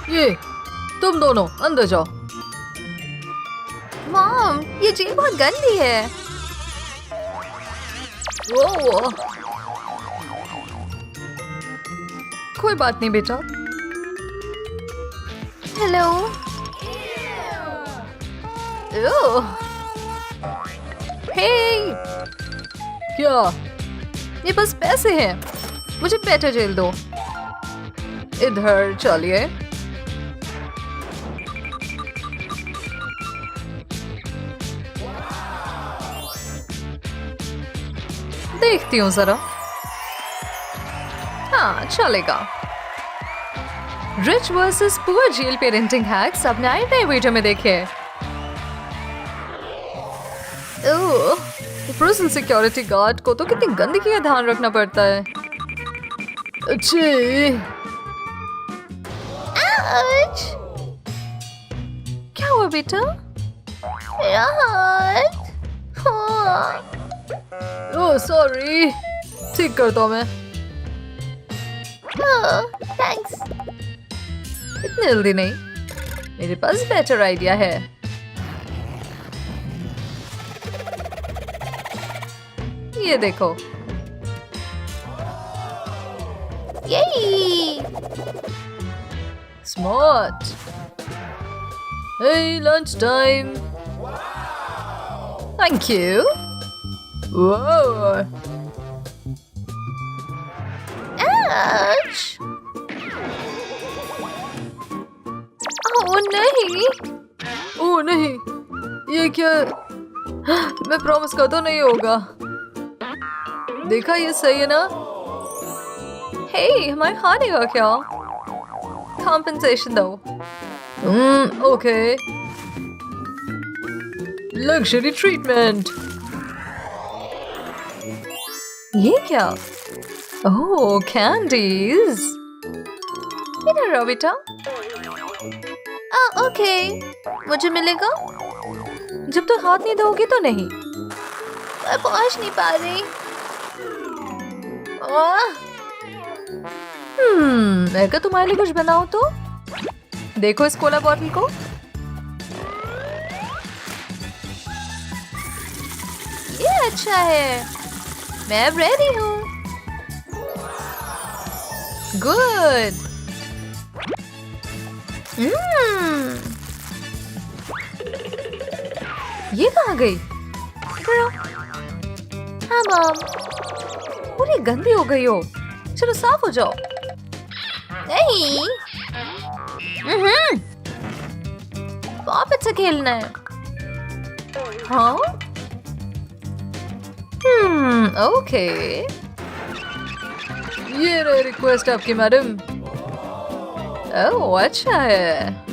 ये तुम दोनों अंदर जाओ। मॉम, ये जेल बहुत गंदी है। वो कोई बात नहीं बेटा। हेलो। हे क्या? ये बस पैसे हैं, मुझे बेटर जेल दो। इधर चलिए। देखती हूँ जरा। हाँ चलेगा। Rich versus poor jail parenting hacks अपने आए नए वीडियो में देखे। प्रिजन सिक्योरिटी गार्ड को तो कितनी गंदगी का ध्यान रखना पड़ता है। अच्छे क्या हुआ बेटा? ओह सॉरी, ठीक करता हूँ मैं। थैंक्स। इतनी जल्दी नहीं, मेरे पास बेटर आइडिया है। ये देखो। यही। Smart. Hey, lunch time. Thank you. Whoa. Ouch. ओह नहीं। ओह नहीं, ये क्या? मैं प्रॉमिस करता नहीं होगा। देखा, ये सही है ना? हे, हमारे खाने का क्या? Compensation दो। ओके। Luxury treatment. ये क्या? ओह कैंडीज। इधर आओ बेटा। ओके, मुझे मिलेगा? जब तक हाथ नहीं धोगी तो नहीं। मैं पहुंच नहीं पा रही। मैं क्या तुम्हारे लिए कुछ बनाऊं तो? देखो इस कोला बॉटल को। ये अच्छा है, मैं अब रेडी हूँ। गुड। ये कहाँ गई? हाँ मॉम। पूरी गंदी हो गई हो। चलो साफ हो जाओ। नहीं। वापस से खेलना है। हाँ? ओके। ये रही रिक्वेस्ट आपकी मैडम। ओह अच्छा है।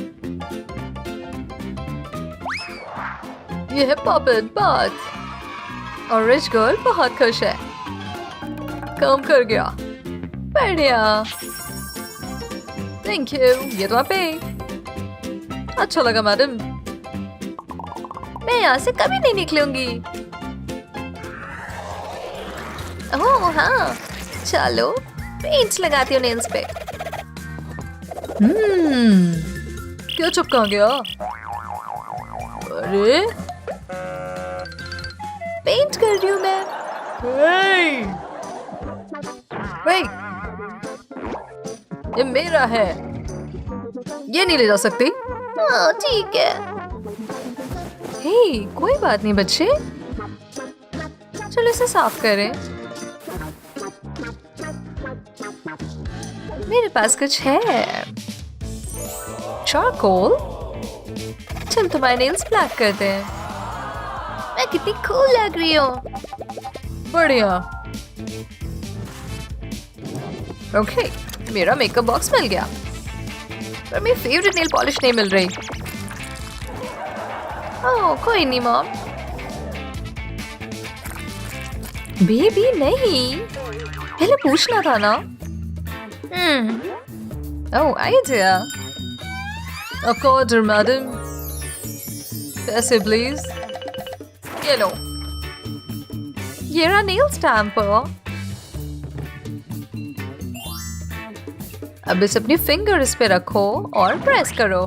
ये है पॉपेट बाथ और रिच गर्ल बहुत खुश है। काम कर गया। बढ़िया। Thank you. ये तो आप पे। अच्छा लगा मैडम। मैं यहाँ से कभी नहीं निकलूंगी। ओह हाँ, चलो पेंट्स लगाती हूँ नेल्स पे। क्या चिपका गया? अरे पेंट कर रही हूँ मैं। हे! ये मेरा है, ये नहीं ले जा सकती। हाँ ठीक है। हे, कोई बात नहीं बच्चे, चलो इसे साफ करें। मेरे पास कुछ है। चारकोल। चल तुम्हारे नेल्स ब्लैक करते हैं। मैं कितनी कूल लग रही हूँ। बढ़िया। ओके, मेरा मेकअप बॉक्स मिल गया, पर मेरी फेवरेट नेल पॉलिश नहीं मिल रही। ओह कोई नहीं मॉम। बेबी नहीं, पहले पूछना था ना। ओह आइडिया। आपका ऑर्डर मैडम। पैसे प्लीज। ये लो। ये रहा नेल स्टैम्प। अब इस अपनी फिंगर इस पे रखो और प्रेस करो।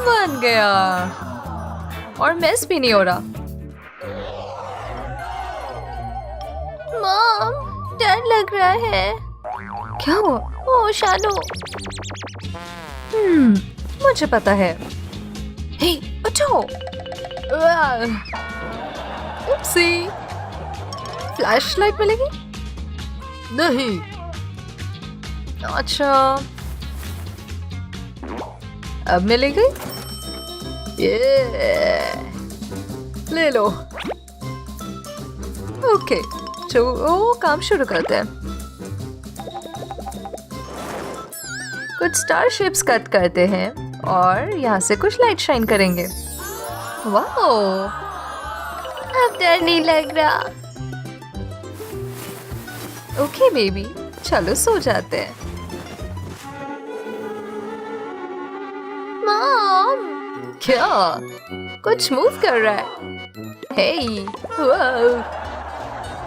बन गया और मेस भी नहीं हो रहा। मॉम, डर लग रहा है। क्या हुआ? ओह शानो। मुझे पता है। हे, उठो। उपसी। फ्लैशलाइट मिलेगी? नहीं। अच्छा, अब मिलेगी? ये ले लो। ओके, तो काम शुरू करते हैं। कुछ स्टार शिप्स कट करते हैं और यहाँ से कुछ लाइट शाइन करेंगे। वाओ, अब डर नहीं लग रहा। ओके बेबी, चलो सो जाते हैं। मॉम, क्या? कुछ मूव कर रहा है? हे, वाओ,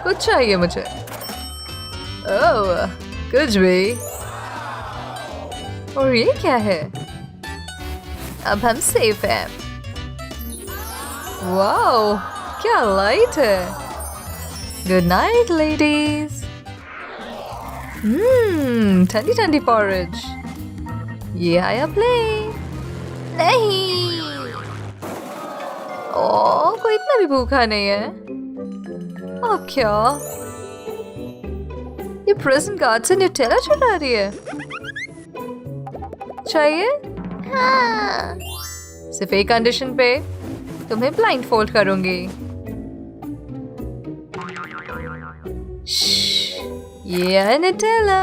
कुछ चाहिए मुझे? ओह, कुछ भी। और ये क्या है? अब हम सेफ हैं। वाओ, क्या लाइट है। Good night ladies. ठंडी ठंडी पॉरेज। ये आया प्लेन। नहीं। ओह, कोई इतना भी भूखा नहीं है। अब क्या? ये प्रेजेंट गार्ड से न्यूटेला चुरा रही है। चाहिए? हाँ। सिर्फ एक कंडीशन पे, तुम्हें ब्लाइंड फोल्ड करूंगी। ये है न्यूटेला।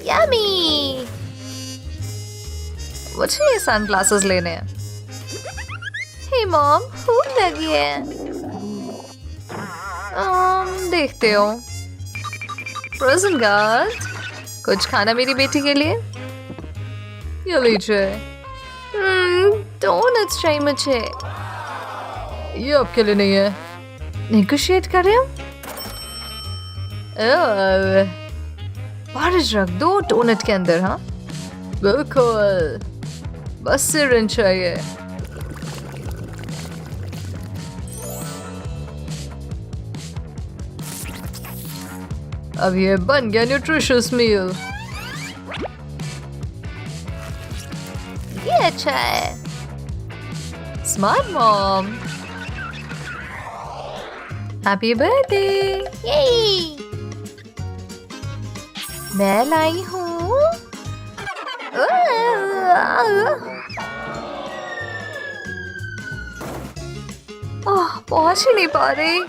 यम्मी। मुझे ये सनग्लासेस लेने हैं। हे मॉम, भूख लगी है। देखते हो। प्रेजेंट गार्ड, कुछ खाना मेरी बेटी के लिए? ये लीजिए। डोनट्स चाहिए मुझे। ये आपके लिए नहीं है। नेगोशिएट करें हम? बारिश रख दो डोनट के अंदर। हाँ बिल्कुल, बस सिरिंज चाहिए। अब ये बन गया न्यूट्रिशियस मील। ये अच्छा है। Smart mom. Happy birthday. ये मैं लाई हूँ। पहुंच ही नहीं पा रही।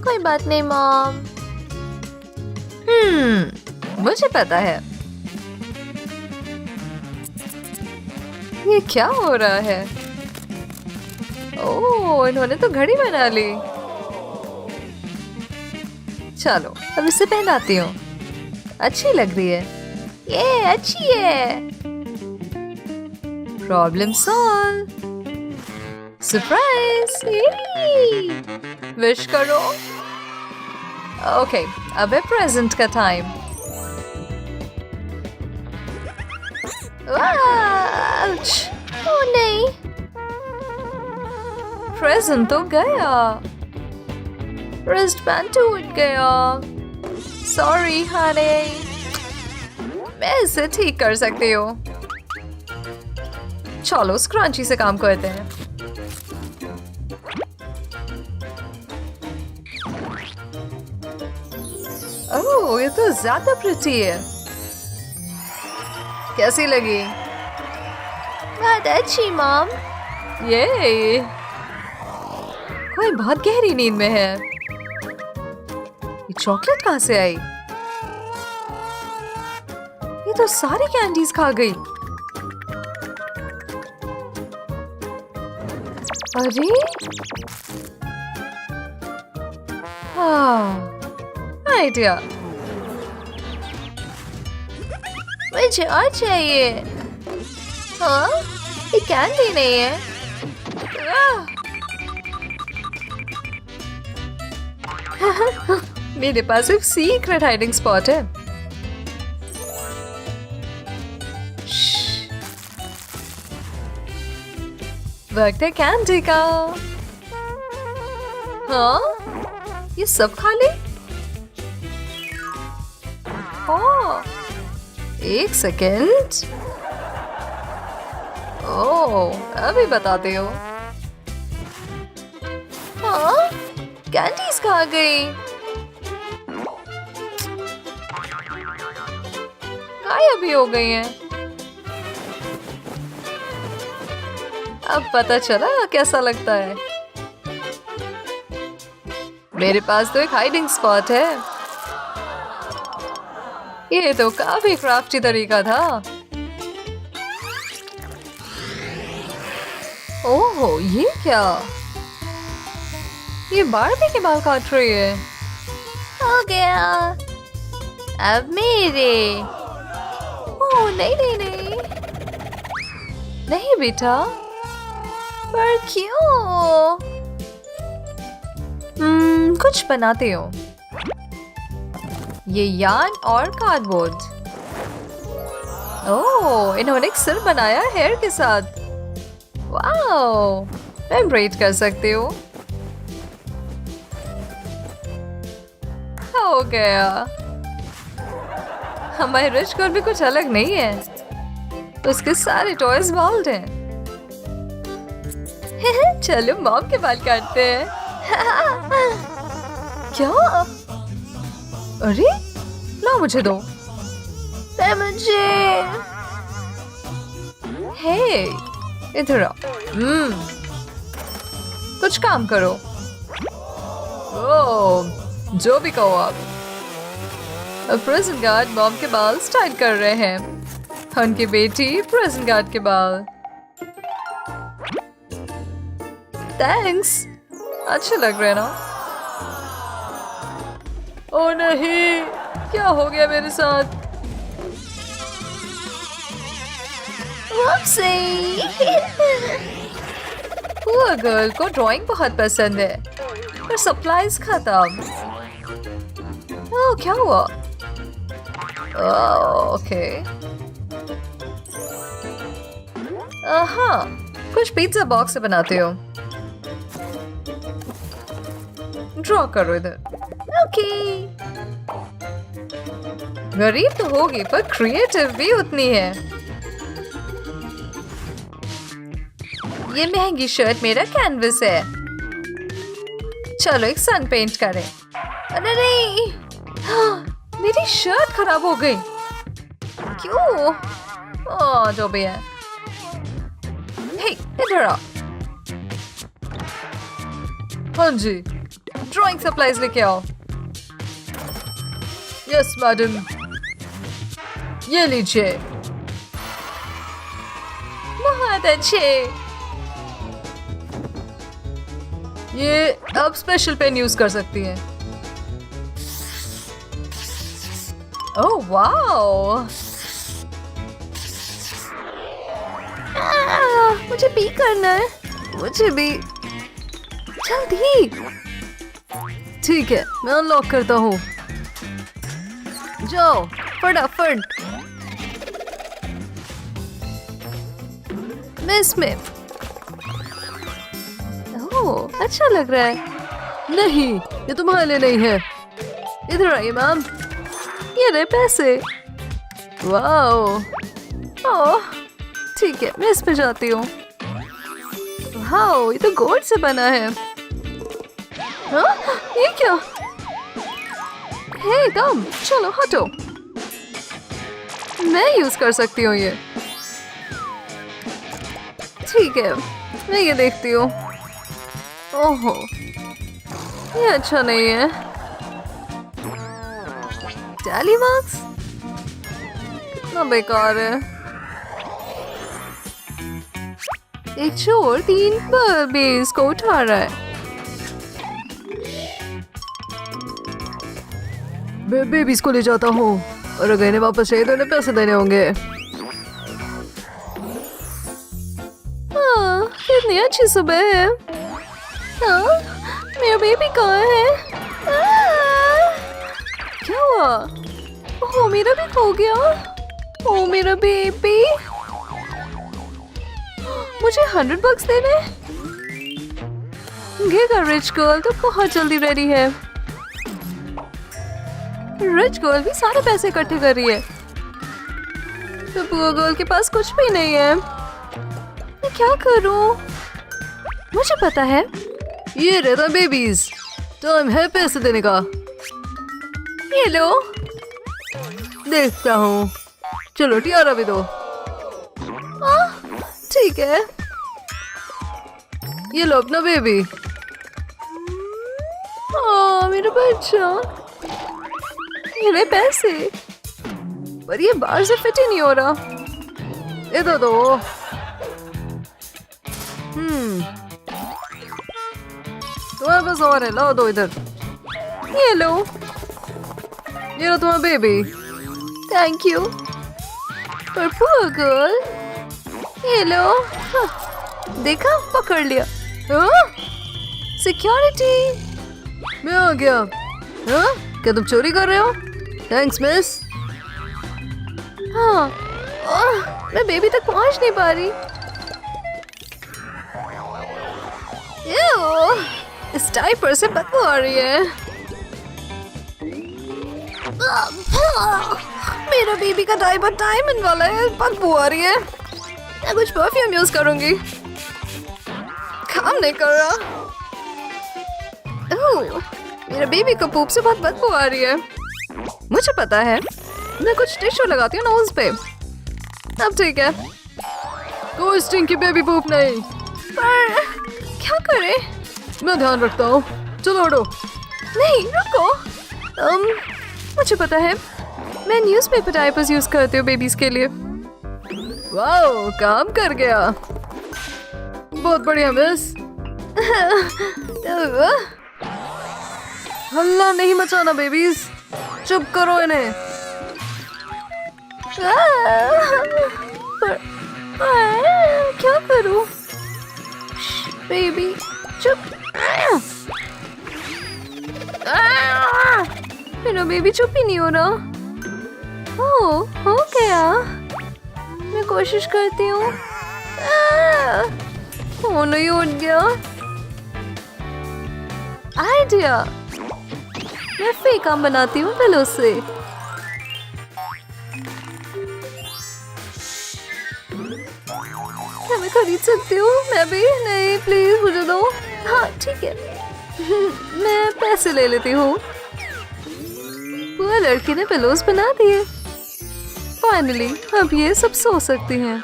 कोई बात नहीं मॉम। मुझे पता है। ये क्या हो रहा है? ओह, इन्होंने तो घड़ी बना ली। चलो, अब इसे पहनाती हूँ। अच्छी लग रही है। ये अच्छी है। Problem solve. सरप्राइज। विश करो। ओके, अब है प्रेजेंट का टाइम। ओह नहीं, प्रेजेंट तो गया। रिस्ट बैंड टूट गया। सॉरी हनी, मैं इसे ठीक कर सकती हूँ। चलो स्क्रंची से काम करते हैं। ओह, ये तो ज्यादा प्रिटी है। कैसी लगी? बहुत अच्छी मॉम। ये कोई बहुत गहरी नींद में है। ये चॉकलेट कहाँ से आई? ये तो सारी कैंडीज खा गई। अरे आइडिया। मुझे और चाहिए। हाँ, ये कैंडी नहीं है। मेरे पास एक सीक्रेट हाइडिंग स्पॉट है। वक्त है कैंडी का। हाँ, ये सब खा ले। हाँ, एक सेकेंड। ओह, अभी बताते हो। हाँ, कैंडीज खा गई। गायब भी हो गई हैं। अब पता चला कैसा लगता है। मेरे पास तो एक हाइडिंग स्पॉट है। ये तो काफी क्राफ्टी तरीका था। ओह, ये क्या? ये बार्बी के बाल काट रही है। हो गया। अब मेरे। ओह नहीं नहीं नहीं नहीं बेटा। पर क्यों? कुछ बनाते हो। ये यार्न और कार्डबोर्ड। ओह, इन्होंने एक सिर बनाया हेयर के साथ। वाओ, मैं ब्रेड कर सकती हूँ। हो गया। हमारे रिच गर्ल भी कुछ अलग नहीं है। उसके सारे टॉयज बाल्ड हैं। चलो मॉम के बाल काटते हैं। क्या? अरे, ला मुझे दो। मुझे। हे, इधर आओ। कुछ काम करो। ओह, जो भी कहो आप। प्रेजेंट गार्ड मॉम के बाल स्टाइल कर रहे हैं। उनकी बेटी प्रेजेंट गार्ड के बाल। थैंक्स, अच्छे लग रहे हैं ना? ओ नहीं, क्या हो गया मेरे साथ? पुअर गर्ल को ड्राइंग बहुत पसंद है, पर सप्लाईज खत्म। ओह, क्या हुआ? ओके। हाँ, कुछ पिज्जा बॉक्स से बनाते हो। ड्रॉ करो इधर। ओके। गरीब तो होगी पर क्रिएटिव भी उतनी है। ये महंगी शर्ट मेरा कैनवस है। चलो एक सन पेंट करें। अरे नहीं। हाँ, मेरी शर्ट खराब हो गई। क्यों? जो भी है। हे, इधर आ। हाँ जी, ड्राइंग सप्लाईज लेके आओ। यस मैडम, ये लीजिए। बहुत अच्छे। ये अब स्पेशल पेन यूज कर सकती हैं। ओह वाओ, मुझे पी करना है। मुझे भी। जल्दी। ठीक है, मैं अनलॉक करता हूँ। जाओ फटाफट। Miss Smith. ओह, अच्छा लग रहा है। नहीं, ये तुम्हारे लिए नहीं है। इधर आइए मैम, ये रहे पैसे। वाओ। ओह, ठीक है, मैं इस पे जाती हूँ। वाओ, ये तो गोल्ड से बना है। हाँ, ये क्या? हे दम, चलो हटो। मैं यूज कर सकती हूँ ये। ठीक है, मैं ये देखती हूँ। ओहो, ये अच्छा नहीं है। टैली मार्क्स कितना बेकार है। एक चोर 3 बेस को उठा रहा है। मैं बेबीज को ले जाता हूँ और अगर इन्हें वापस चाहिए तो इन्हें पैसे देने होंगे। हाँ, इतनी अच्छी सुबह है। हाँ, मेरा बेबी कहाँ है? मेरा भी खो गया। ओ मेरा बेबी, मुझे $100 देने। ये रिच गर्ल तो बहुत जल्दी रेडी है। रिच गर्ल भी सारे पैसे इकट्ठे कर रही है, तो पुअर गर्ल के पास कुछ भी नहीं है। मैं क्या करूं? मुझे पता है। ये रहता बेबीज, टाइम है पैसे देने का। ये लो। देखता हूँ। चलो टियारा भी दो। ठीक है, ये लो अपना बेबी। मेरा बच्चा। ये ले पैसे, पर ये बाहर से फिट ही नहीं हो रहा। इधर दो। तुम्हारे पास और है, लाओ दो इधर। ये लो। ये लो तुम्हारा बेबी। Thank you. पर पुअर गर्ल, ये लो। देखा, पकड़ लिया। सिक्योरिटी। मैं आ गया। क्या तुम चोरी कर रहे हो? Thanks miss. हाँ, मैं बेबी तक पहुंच नहीं पा रही। इस डायपर से बदबू आ रही है। मेरा बेबी का डायपर डायमंड वाला है, बदबू आ रही है। मैं कुछ परफ्यूम यूज करूंगी। काम नहीं कर रहा। मेरा बेबी को पूप से बहुत बदबू आ रही है। मुझे पता है, मैं कुछ टिश्यू लगाती हूँ नोज पे। अब ठीक है। कोई स्टिंकी बेबी पूप नहीं। पर क्या करे? मैं ध्यान रखता हूँ। चलो उड़ो। नहीं रुको। मुझे पता है, मैं न्यूज़पेपर डायपर्स यूज करती हूँ बेबीज के लिए। वाओ, काम कर गया। बहुत बढ़िया मिस। हल्ला नहीं मचाना बेबीज, चुप करो इन्हें। क्या करूं? बेबी चुप। मेरा बेबी चुप ही नहीं हो रहा। हो गया। मैं कोशिश करती हूँ। नहीं उठ गया। आइडिया, मैं फेक आम बनाती हूँ पिलो से। क्या मैं खरीद सकती हूँ? मैं भी नहीं, प्लीज मुझे दो। हाँ ठीक है। मैं पैसे ले लेती हूँ। वो लड़की ने पिलोस बना दिए। फाइनली अब ये सब सो सकती हैं,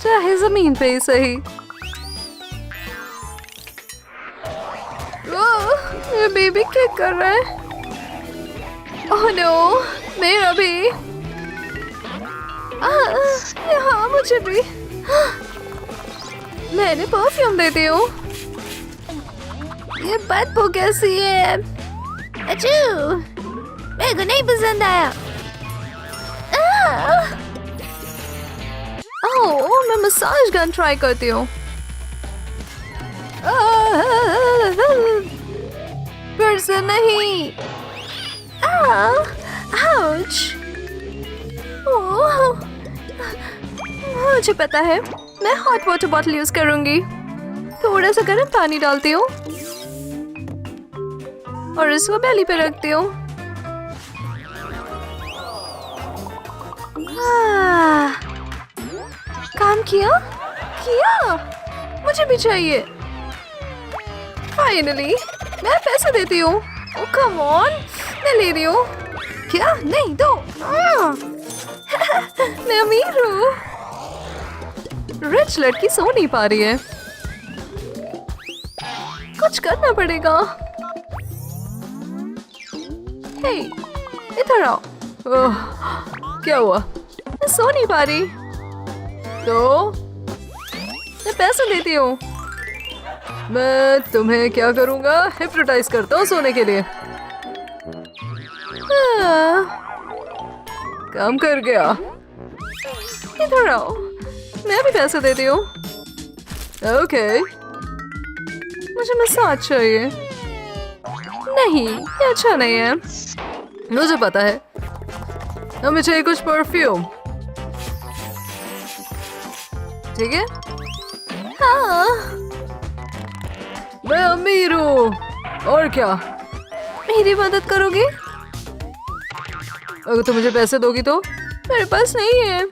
चाहे जमीन पे ही सही। मेरा बेबी क्या कर रहा है? ओह नो, मेरा भी। हाँ मुझे भी। मैंने परफ्यूम देती हूँ। ये बदबू कैसी है? अच्छू, मेरे को नहीं पसंद आया। ओह, मैं मसाज गन ट्राई करती हूँ। फिर से नहीं। आउच। मुझे पता है, मैं हॉट वाटर बॉटल यूज करूंगी। थोड़ा सा गर्म पानी डालती हूँ और इसको बेली पे रखती हूँ। काम किया? मुझे भी चाहिए। फाइनली मैं पैसे देती हूँ। ओह कम ऑन, मैं ले रही हूँ। क्या? नहीं दो। मैं अमीर हूँ। रिच लड़की सो नहीं पा रही है। कुछ करना पड़ेगा। हे, इधर आओ। क्या हुआ? मैं सो नहीं पा रही। तो मैं पैसे देती हूँ। मैं तुम्हें क्या करूँगा? हिप्नोटाइज करता हूँ सोने के लिए। काम कर गया। इधर आओ, मैं भी पैसे देती हूँ। ओके, मुझे मसाज चाहिए। नहीं, ये अच्छा नहीं है। मुझे पता है, हमें चाहिए कुछ परफ्यूम। ठीक है। हाँ, मैं अमीर हूँ। और क्या? मेरी मदद करोगे? अगर तुम मुझे पैसे दोगी तो? मेरे पास नहीं है।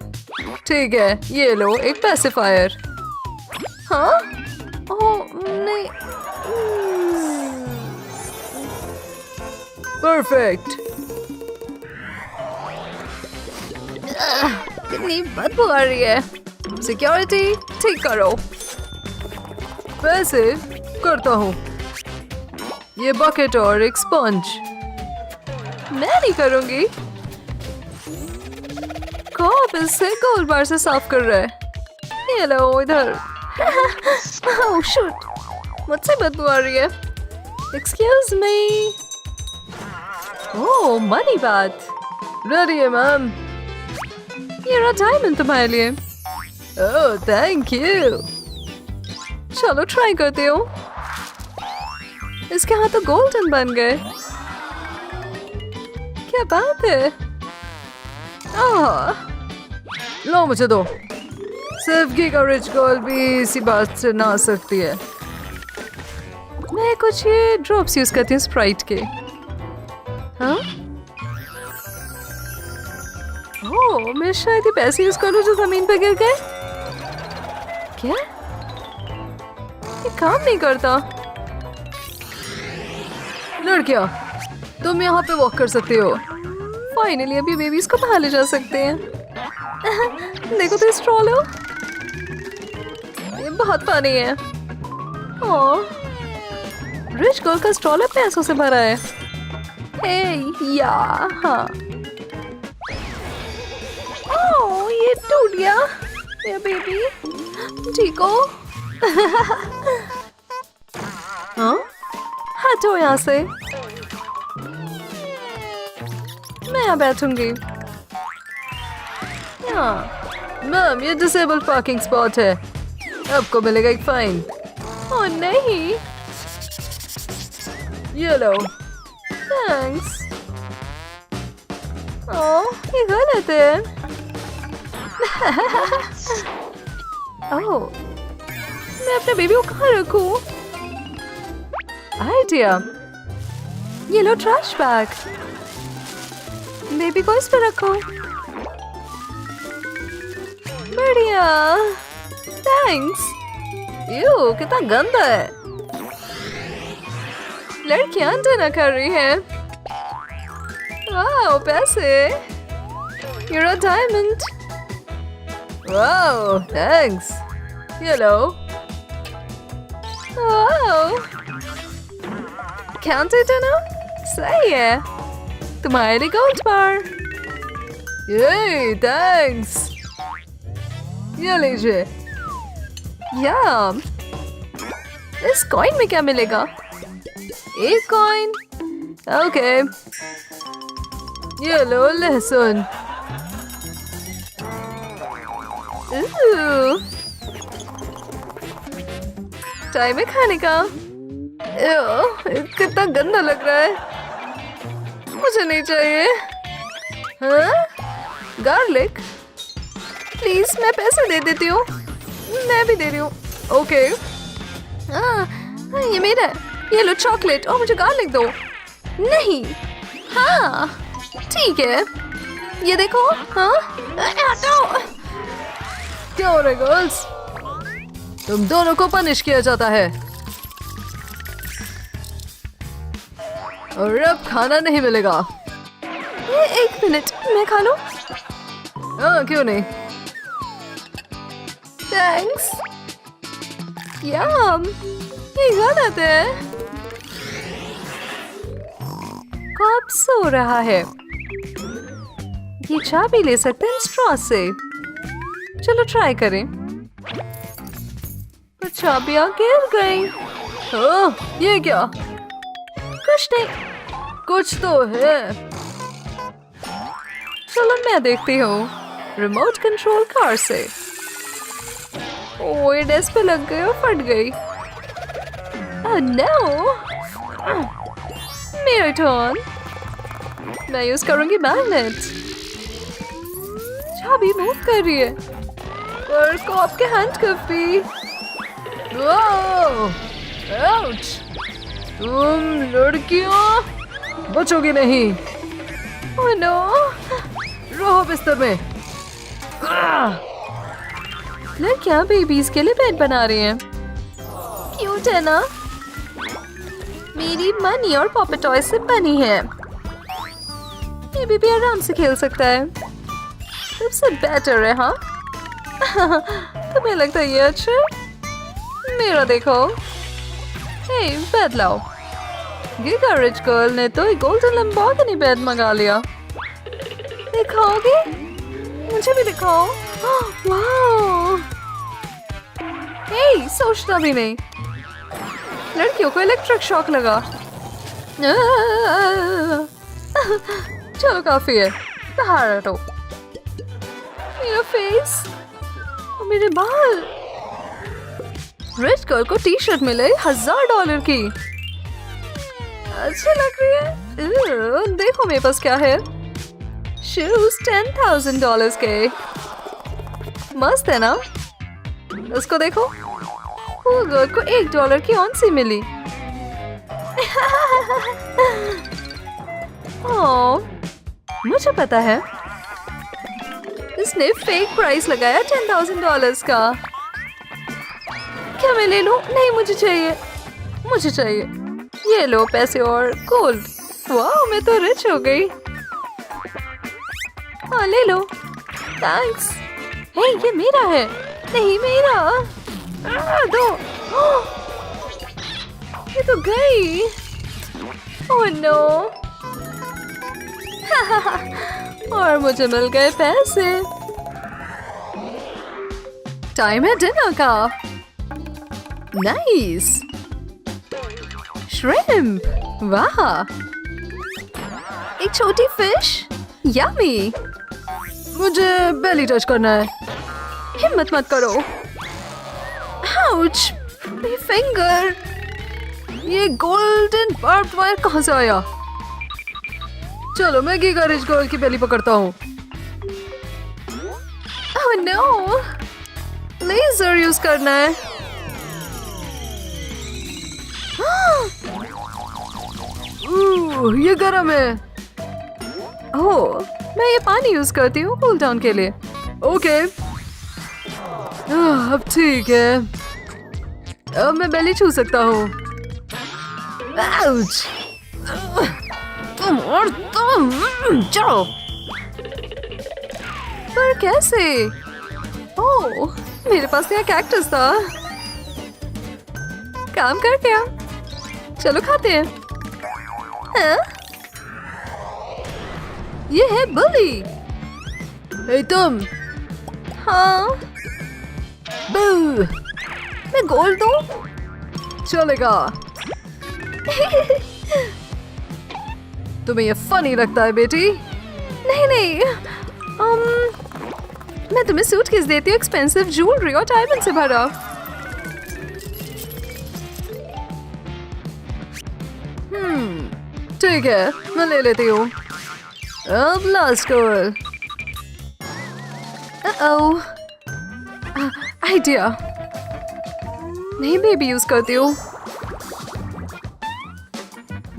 ठीक है, ये लो एक पैसिफायर। हाँ? ओह नहीं। परफेक्ट। कितनी बदबू आ रही है। सिक्योरिटी ठीक करो। वैसे करता हूँ। ये बकेट और एक स्पंज। मैं नहीं करूंगी। कौन इससे गोल बार से साफ कर रहा है? ये लो इधर। ओह शूट, मुझसे बदबू आ रही है। Excuse me. ओह मनी बात। रेडी है मैम। ये रहा डायमंड तुम्हारे लिए। Oh thank you. चलो ट्राई करते हो। इसके हाथ तो गोल्डन बन गए। क्या बात है। आह, लो मुझे दो। सिर्फ घी का रिच गर्ल भी इसी बात से ना आ सकती है। मैं कुछ ये ड्रॉप्स यूज करती हूँ स्प्राइट के। हाँ? ओह, मैं शायद ये पैसे यूज कर लूँ जो जमीन पे गिर गए। क्या? ये काम नहीं करता। लड़कियाँ, तुम यहाँ पे वॉक कर सकती हो। फाइनली अभी बेबीज को बाहर ले जा सकते हैं। देखो तो स्ट्रॉ लो। ये बहुत पानी है। ओह, रिच गर्ल का स्ट्रॉ पैसों से भरा है। हे या हाँ। ओह, ये टूट गया। मेरा बेबी ठीक हो? हाँ? हटो यहाँ से। मैं यहाँ बैठूंगी। यहाँ। मैम ये डिसेबल पार्किंग स्पॉट है। आपको मिलेगा एक फाइन। ओह नहीं। ये लो। थैंक्स। ओह, ये गलत है। ओह, मैं अपने बेबी को कहाँ रखूं? आइडिया। ये लो ट्रैश बैग। बेबी को इस पे रखो। बढ़िया। थैंक्स। यू कितना गंदा है। लड़कियां डिनर कर रही हैं। वाओ पैसे। You're a diamond. Wow thanks. ये लो। वाओ। Can't I dinner? सही है। तुम्हारे लिए गोल्ड बार। ये थैंक्स। ये लीजिए। यम। इस कॉइन में क्या मिलेगा? एक कॉइन। ओके। ये लो लहसुन। टाइम है खाने का। कितना गंदा लग रहा है। मुझे नहीं चाहिए। हाँ? गार्लिक। प्लीज मैं पैसे दे देती हूँ। मैं भी दे रही हूँ। ओके। ये मेरा है। ये लो चॉकलेट और मुझे गार्लिक दो। नहीं। हाँ ठीक है। ये देखो। हाँ हटाओ। क्या हो रहा है गर्ल्स? तुम दोनों को पनिश किया जाता है और अब खाना नहीं मिलेगा। एक मिनट मैं खा लूं? हाँ क्यों नहीं। थैंक्स। यम। ये गलत है। कब सो रहा है? ये चाबी ले सकते हैं स्ट्रॉ से। चलो ट्राई करें। पर चाबियां गिर गई। ओह ये क्या? कुछ नहीं। कुछ तो है। चलो मैं देखती हूँ। रिमोट कंट्रोल कार से। ओह ये डेस्क पे लग गई और फट गई। Oh no. मेरा टर्न। मैं यूज करूंगी मैग्नेट। चाबी मूव कर रही है और कॉप के हैंडकफ भी। आउच! तुम लड़कियां बचोगी नहीं। Oh no! रहो बिस्तर में। लड़कियां बेबीज के लिए बेड बना रही हैं। क्यूट है ना? मेरी मनी और पॉपेट टॉय से बनी है। बेबी भी आराम से खेल सकता है। सबसे बेटर है, हाँ? तुम्हें लगता है ये अच्छा है? मेरा देखो। हे, बेड लाओ। गिगा रिच गर्ल ने तो एक गोल्डन लैम्बोर्गिनी बेड मंगा लिया। दिखाओगे? मुझे भी दिखाओ। वाह! हे, सोचना भी नहीं। लड़कियों को इलेक्ट्रिक शॉक लगा। चलो काफी है, बाहर हटो। मेरा फेस, मेरे बाल। रिच गर्ल को टी शर्ट मिले $1000 की। अच्छी लग रही है। देखो मेरे पास क्या है। शूज $10,000 के। मस्त है ना? उसको देखो। वो गर्ल को $1 की औंसी मिली। ओह, मुझे पता है। इसने फेक प्राइस लगाया $10,000 का। क्या मैं ले लूं? नहीं, मुझे चाहिए। मुझे चाहिए। ये लो पैसे और गोल्ड। वाह, मैं तो रिच हो गई। हाँ, ले लो। थैंक्स। हे, ये मेरा है। नहीं, मेरा। दो। ये तो गई। Oh no. और मुझे मिल गए पैसे। टाइम है डिनर का। नाइस। श्रिम्प। वाह, एक छोटी फिश। यम्मी। मुझे बेली टच करना है। हिम्मत मत करो। आउच, मेरी फिंगर। ये गोल्डन बार्ब्ड वायर कहाँ से आया? चलो मैं गिगा रिच गर्ल की बेली पकड़ता हूँ। ओह नो, लेजर यूज करना है। ये गर्म है। ओह, मैं ये पानी यूज करती हूँ कूल डाउन के लिए। ओके, अब ठीक है। अब मैं बेली छू सकता हूँ। आउच! तुम और तुम जाओ। पर कैसे? ओह, मेरे पास यहाँ कैक्टस था। काम कर गया। चलो खाते हैं। हाँ? ये है बुली। हे तुम। हाँ, बू! मैं गोल्ड दूँ? चलेगा। तुम्हें ये फनी लगता है बेटी? नहीं नहीं, मैं तुम्हें सूटकेस देती हूँ एक्सपेंसिव ज्वेलरी और डायमंड से भरा। ठीक है, मैं ले लेती हूँ। अब लास्ट कॉल। ओह, आइडिया। नहीं, बेबी यूज करती हूँ।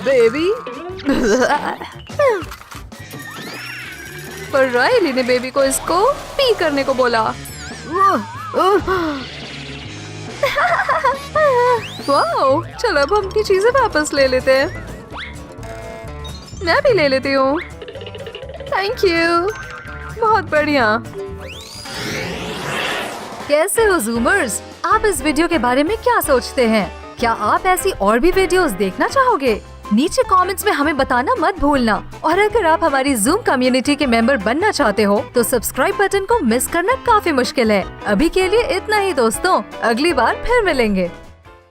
बेबी? पर रायली ने बेबी को इसको पी करने को बोला। वाओ, चलो अब हम अपनी चीजें वापस ले लेते हैं। मैं भी ले लेती हूँ। थैंक यू, बहुत बढ़िया। कैसे हो जूमर्स? आप इस वीडियो के बारे में क्या सोचते हैं? क्या आप ऐसी और भी वीडियोस देखना चाहोगे? नीचे कमेंट्स में हमें बताना मत भूलना। और अगर आप हमारी जूम कम्युनिटी के मेंबर बनना चाहते हो तो सब्सक्राइब बटन को मिस करना काफी मुश्किल है। अभी के लिए इतना ही दोस्तों, अगली बार फिर मिलेंगे।